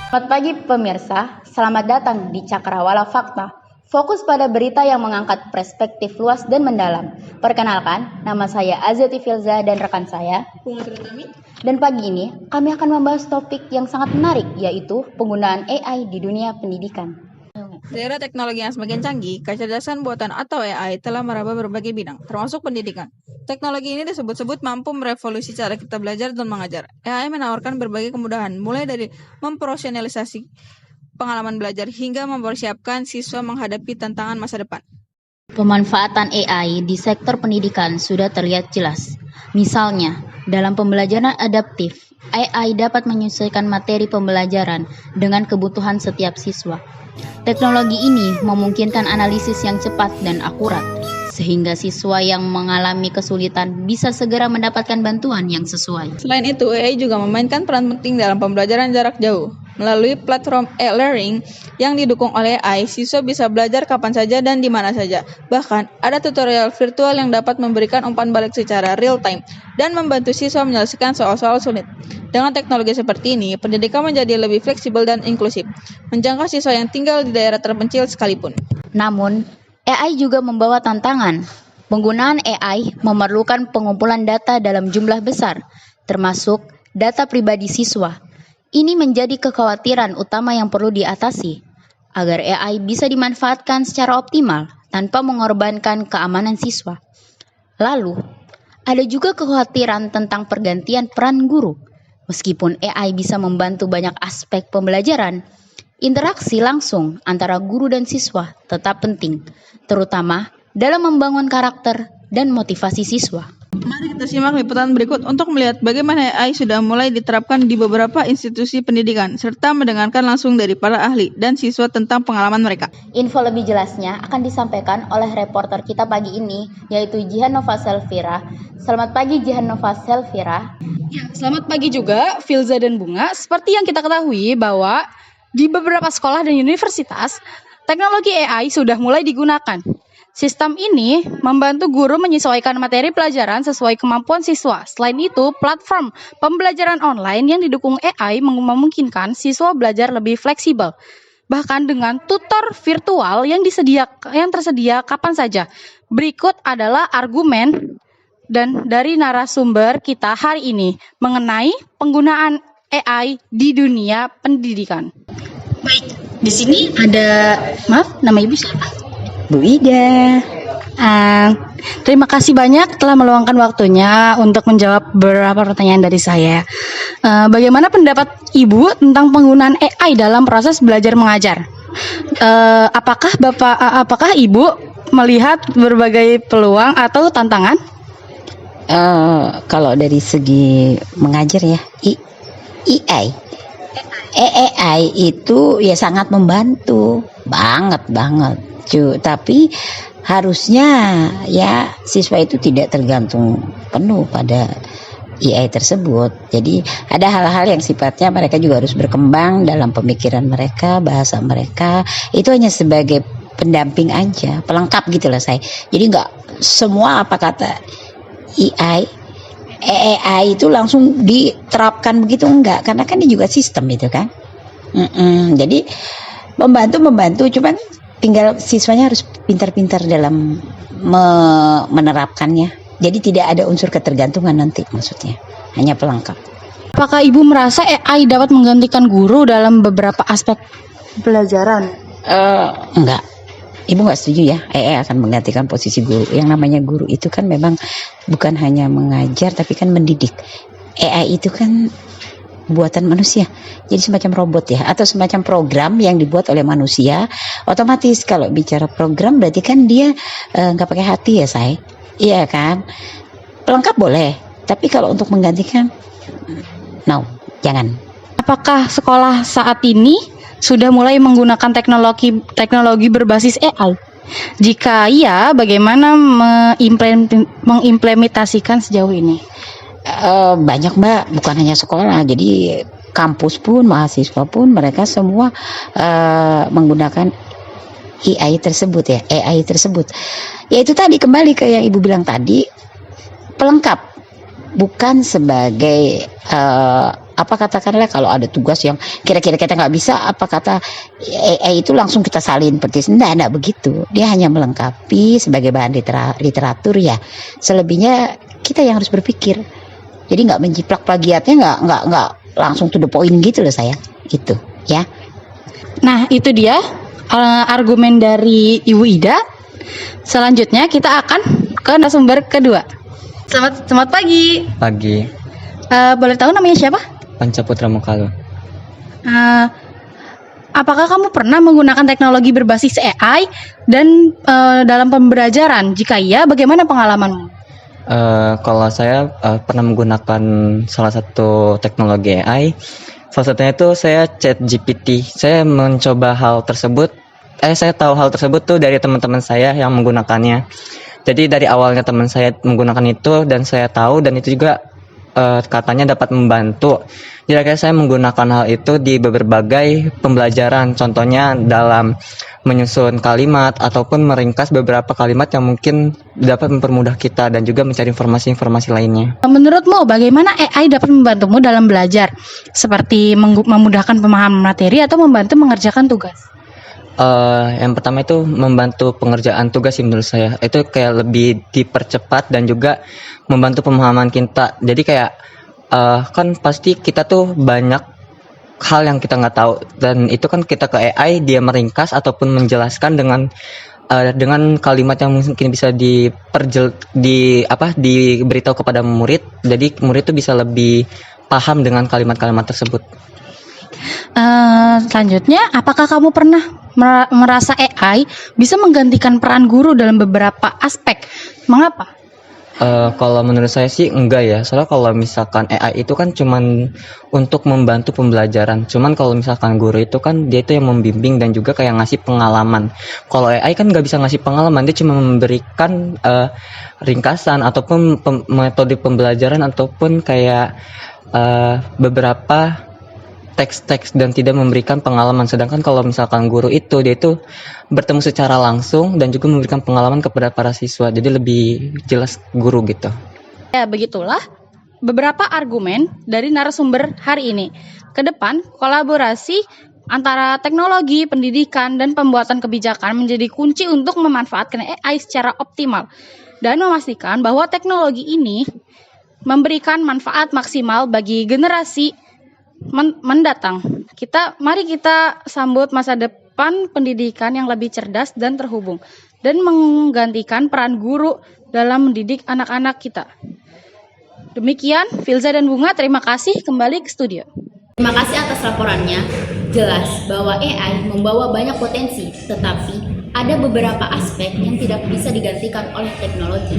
Selamat pagi pemirsa, selamat datang di Cakrawala Fakta. Fokus pada berita yang mengangkat perspektif luas dan mendalam. Perkenalkan, nama saya Azati Filza dan rekan saya, dan pagi ini kami akan membahas topik yang sangat menarik, yaitu penggunaan AI di dunia pendidikan. Di era teknologi yang semakin canggih, kecerdasan buatan atau AI telah merambah berbagai bidang, termasuk pendidikan. Teknologi ini disebut-sebut mampu merevolusi cara kita belajar dan mengajar. AI menawarkan berbagai kemudahan, mulai dari memprofesionalisasi pengalaman belajar hingga mempersiapkan siswa menghadapi tantangan masa depan. Pemanfaatan AI di sektor pendidikan sudah terlihat jelas. Misalnya, dalam pembelajaran adaptif, AI dapat menyesuaikan materi pembelajaran dengan kebutuhan setiap siswa. Teknologi ini memungkinkan analisis yang cepat dan akurat, sehingga siswa yang mengalami kesulitan bisa segera mendapatkan bantuan yang sesuai. Selain itu, AI juga memainkan peran penting dalam pembelajaran jarak jauh. Melalui platform e-learning yang didukung oleh AI, siswa bisa belajar kapan saja dan di mana saja. Bahkan, ada tutorial virtual yang dapat memberikan umpan balik secara real-time dan membantu siswa menyelesaikan soal-soal sulit. Dengan teknologi seperti ini, pendidikan menjadi lebih fleksibel dan inklusif, menjangkau siswa yang tinggal di daerah terpencil sekalipun. Namun, AI juga membawa tantangan. Penggunaan AI memerlukan pengumpulan data dalam jumlah besar, termasuk data pribadi siswa. Ini menjadi kekhawatiran utama yang perlu diatasi, agar AI bisa dimanfaatkan secara optimal tanpa mengorbankan keamanan siswa. Lalu, ada juga kekhawatiran tentang pergantian peran guru. Meskipun AI bisa membantu banyak aspek pembelajaran, interaksi langsung antara guru dan siswa tetap penting, terutama dalam membangun karakter dan motivasi siswa. Mari kita simak liputan berikut untuk melihat bagaimana AI sudah mulai diterapkan di beberapa institusi pendidikan, serta mendengarkan langsung dari para ahli dan siswa tentang pengalaman mereka. Info lebih jelasnya akan disampaikan oleh reporter kita pagi ini, yaitu Jihan Nova Selvira. Selamat pagi Jihan Nova Selvira. Ya, selamat pagi juga Filza dan Bunga. Seperti yang kita ketahui bahwa di beberapa sekolah dan universitas, teknologi AI sudah mulai digunakan. Sistem ini membantu guru menyesuaikan materi pelajaran sesuai kemampuan siswa. Selain itu, platform pembelajaran online yang didukung AI memungkinkan siswa belajar lebih fleksibel. Bahkan dengan tutor virtual yang tersedia kapan saja. Berikut adalah argumen dan dari narasumber kita hari ini mengenai penggunaan AI di dunia pendidikan. Baik, di sini ada, nama Ibu siapa? Bu Ida. Terima kasih banyak telah meluangkan waktunya untuk menjawab beberapa pertanyaan dari saya. Bagaimana pendapat Ibu tentang penggunaan AI dalam proses belajar mengajar? Apakah Ibu melihat berbagai peluang atau tantangan? Kalau dari segi mengajar ya, AI itu ya sangat membantu banget. Tapi harusnya ya siswa itu tidak tergantung penuh pada AI tersebut. Jadi ada hal-hal yang sifatnya mereka juga harus berkembang dalam pemikiran mereka, bahasa mereka. Itu hanya sebagai pendamping aja, pelengkap gitu lah saya. Jadi nggak semua apa kata AI itu langsung diterapkan begitu, enggak, karena kan ini juga sistem itu kan. Jadi membantu, cuman tinggal siswanya harus pintar-pintar dalam menerapkannya. Jadi tidak ada unsur ketergantungan nanti, maksudnya hanya pelengkap. Apakah Ibu merasa AI dapat menggantikan guru dalam beberapa aspek pelajaran? Enggak. Ibu nggak setuju ya, AI akan menggantikan posisi guru. Yang namanya guru itu kan memang bukan hanya mengajar, tapi kan mendidik. AI itu kan buatan manusia, jadi semacam robot ya, atau semacam program yang dibuat oleh manusia. Otomatis kalau bicara program berarti kan dia nggak pakai hati ya saya, iya kan? Pelengkap boleh, tapi kalau untuk menggantikan, no, jangan. Apakah sekolah saat ini sudah mulai menggunakan teknologi berbasis AI? Jika iya, bagaimana mengimplementasikan sejauh ini? Banyak Mbak, bukan hanya sekolah, jadi kampus pun, mahasiswa pun, mereka semua menggunakan AI tersebut ya, AI tersebut. Ya itu tadi, kembali ke yang Ibu bilang tadi, pelengkap, bukan sebagai Apa katakanlah kalau ada tugas yang kira-kira kita nggak bisa, apa kata AI itu langsung kita salin seperti enggak begitu. Dia hanya melengkapi sebagai bahan literatur ya. Selebihnya kita yang harus berpikir. Jadi nggak menjiplak plagiatnya, nggak langsung to the point gitu loh saya. Gitu ya. Nah, itu dia argumen dari Ibu Ida. Selanjutnya kita akan ke narasumber kedua. Selamat pagi. Pagi, Boleh tahu namanya siapa? Panca Putra Mukalu. Apakah kamu pernah menggunakan teknologi berbasis AI dan dalam pembelajaran? Jika iya, bagaimana pengalamanmu? Kalau saya pernah menggunakan salah satu teknologi AI, salah satunya itu saya ChatGPT. Saya mencoba hal tersebut, saya tahu hal tersebut tuh dari teman-teman saya yang menggunakannya. Jadi dari awalnya teman saya menggunakan itu dan saya tahu, dan itu juga katanya dapat membantu. Jadi akhirnya saya menggunakan hal itu di berbagai pembelajaran, contohnya dalam menyusun kalimat ataupun meringkas beberapa kalimat yang mungkin dapat mempermudah kita dan juga mencari informasi-informasi lainnya. Menurutmu, bagaimana AI dapat membantumu dalam belajar? Seperti memudahkan pemahaman materi atau membantu mengerjakan tugas? Yang pertama itu membantu pengerjaan tugas sih menurut saya. Itu kayak lebih dipercepat dan juga membantu pemahaman kita. Jadi kayak kan pasti kita tuh banyak hal yang kita nggak tahu, dan itu kan kita ke AI, dia meringkas ataupun menjelaskan dengan kalimat yang mungkin bisa diberitahu kepada murid. Jadi murid tuh bisa lebih paham dengan kalimat-kalimat tersebut. Selanjutnya, apakah kamu pernah merasa AI bisa menggantikan peran guru dalam beberapa aspek? Mengapa? Kalau menurut saya sih enggak ya. Soalnya kalau misalkan AI itu kan cuman untuk membantu pembelajaran. Cuman kalau misalkan guru itu kan dia itu yang membimbing dan juga kayak ngasih pengalaman. Kalau AI kan nggak bisa ngasih pengalaman, dia cuma memberikan ringkasan ataupun metode pembelajaran ataupun kayak beberapa teks-teks dan tidak memberikan pengalaman. Sedangkan kalau misalkan guru itu dia itu bertemu secara langsung dan juga memberikan pengalaman kepada para siswa. Jadi lebih jelas guru gitu. Ya, begitulah beberapa argumen dari narasumber hari ini. Ke depan, kolaborasi antara teknologi, pendidikan, dan pembuatan kebijakan menjadi kunci untuk memanfaatkan AI secara optimal dan memastikan bahwa teknologi ini memberikan manfaat maksimal bagi generasi mendatang. Mari kita sambut masa depan pendidikan yang lebih cerdas dan terhubung, dan menggantikan peran guru dalam mendidik anak-anak kita. Demikian, Filza dan Bunga, terima kasih, kembali ke studio. Terima kasih atas laporannya. Jelas bahwa AI membawa banyak potensi, tetapi ada beberapa aspek yang tidak bisa digantikan oleh teknologi.